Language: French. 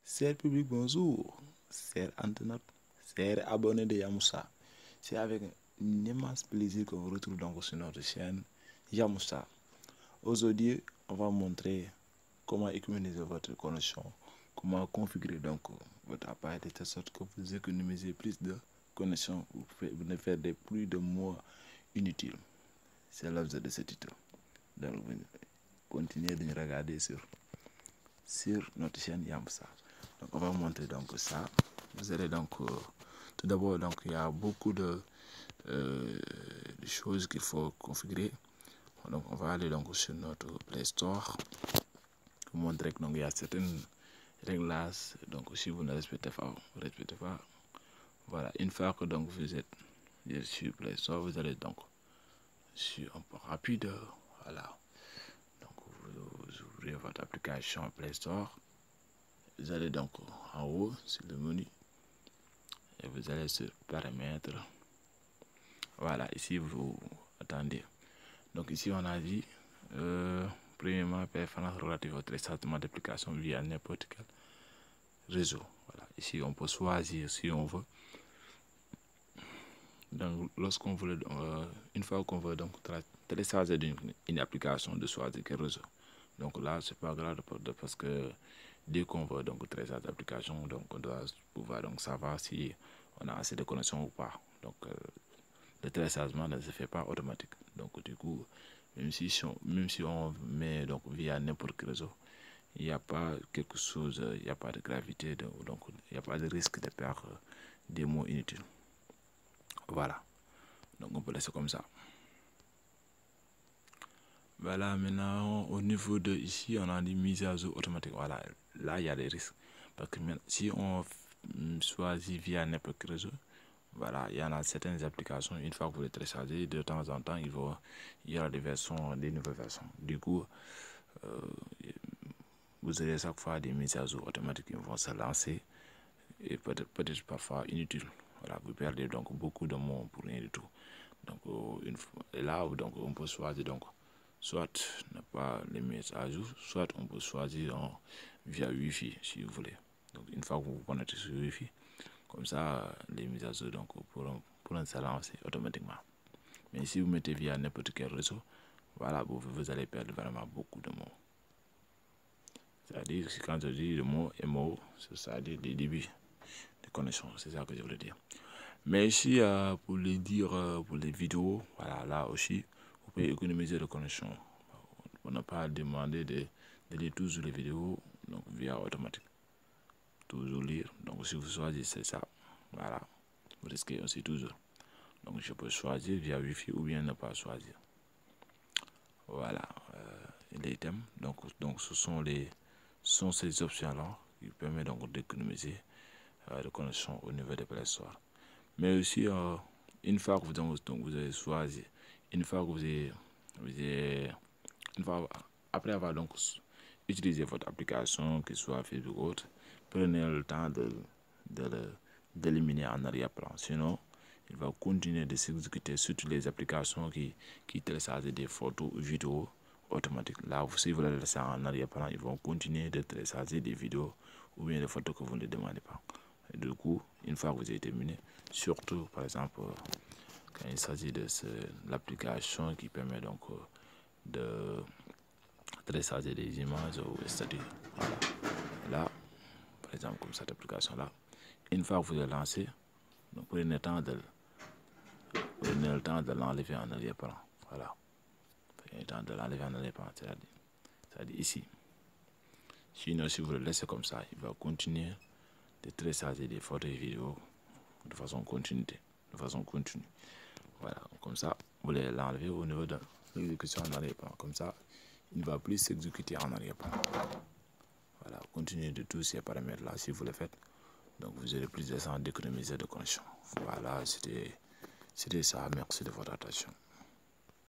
Cher public, bonjour. Cher internaute, cher abonné de Yamoussa. C'est avec un immense plaisir que vous retrouve donc sur notre chaîne Yamoussa. Aujourd'hui, on va montrer comment économiser votre connexion, comment configurer donc votre appareil de telle sorte que vous économisez plus de connexion, vous ne perdez plus de mots inutiles. C'est l'objet de ce titre. Donc, vous continuez de nous regarder sur notre chaîne Yamoussa. Donc on va montrer donc ça. Vous allez donc tout d'abord donc il y a beaucoup de choses qu'il faut configurer. Donc on va aller donc sur notre Play Store. Vous montrer que donc il y a certaines réglages. Donc si vous ne respectez pas, Voilà, une fois que donc vous êtes sur Play Store, vous allez donc sur un peu rapide. Voilà. Donc vous ouvrez votre application Play Store. Vous allez donc en haut sur le menu et vous allez sur paramètres. Voilà, ici vous attendez. Donc ici on a dit premièrement performance relative au téléchargement d'applications via n'importe quel réseau. Voilà, ici on peut choisir si on veut. Donc lorsqu'on veut une fois qu'on veut donc télécharger une application de choisir quel réseau. Donc là c'est pas grave parce que dès qu'on veut donc télécharger l'application, donc on doit pouvoir donc savoir si on a assez de connexion ou pas. Donc le téléchargement ne se fait pas automatique. Donc du coup, même si on met donc via n'importe quel réseau, il n'y a pas quelque chose, il n'y a pas de gravité, donc il n'y a pas de risque de perdre des mots inutiles. Voilà. Donc on peut laisser comme ça. Voilà, maintenant au niveau de ici, on a des mises à jour automatiques. Voilà, là il y a des risques. Parce que si on choisit via n'importe quel réseau, voilà, il y en a certaines applications, une fois que vous les téléchargez, de temps en temps, il y aura des nouvelles versions. Du coup, vous aurez chaque fois des mises à jour automatiques qui vont se lancer et peut-être parfois inutiles. Voilà, vous perdez donc beaucoup de mots pour rien du tout. Donc, là, donc, on peut choisir donc soit ne pas les mettre à jour, soit on peut choisir via Wi-Fi si vous voulez. Donc, une fois que vous vous connectez sur Wi-Fi, comme ça, les mises à jour donc, pourront se lancer automatiquement. Mais si vous mettez via n'importe quel réseau, voilà, vous allez perdre vraiment beaucoup de mots. C'est-à-dire, quand je dis le mot MO, c'est-à-dire les débuts de connexion, c'est ça que je voulais dire. Mais ici, pour les dire, pour les vidéos, voilà, là aussi, vous pouvez économiser de connexion. On n'a pas demandé de lire toujours les vidéos donc via automatique. Toujours lire. Donc si vous choisissez ça, voilà, vous risquez aussi toujours. Donc je peux choisir via Wi-Fi ou bien ne pas choisir. Voilà, les thèmes. Donc ce sont ces options-là qui permettent donc d'économiser de connexion au niveau des Play Store. Mais aussi, une fois que vous avez choisi, une fois que après avoir donc utilisé votre application, que ce soit Facebook ou autre, prenez le temps d'éliminer en arrière-plan. Sinon, il va continuer de s'exécuter sur toutes les applications qui téléchargent des photos ou vidéos automatiques. Là, si vous les laissez en arrière-plan, ils vont continuer de télécharger des vidéos ou bien des photos que vous ne demandez pas. Et du coup, une fois que vous avez terminé, surtout par exemple quand il s'agit de l'application qui permet donc de télécharger des images ou des statuts. Voilà. Là, par exemple comme cette application là, une fois que vous l'avez lancé, donc prenez le temps de l'enlever en arrière-plan. Voilà. Prenez le temps de l'enlever en arrière-plan, c'est-à-dire ici. Sinon, si vous le laissez comme ça, il va continuer de télécharger des photos et vidéos de façon continue. Voilà, comme ça, vous voulez l'enlever au niveau de l'exécution en arrière-plan. Comme ça, il ne va plus s'exécuter en arrière-plan. Voilà, continuez de tous ces paramètres-là si vous le faites. Donc, vous aurez plus de temps d'économiser de connexion. Voilà, c'était ça. Merci de votre attention.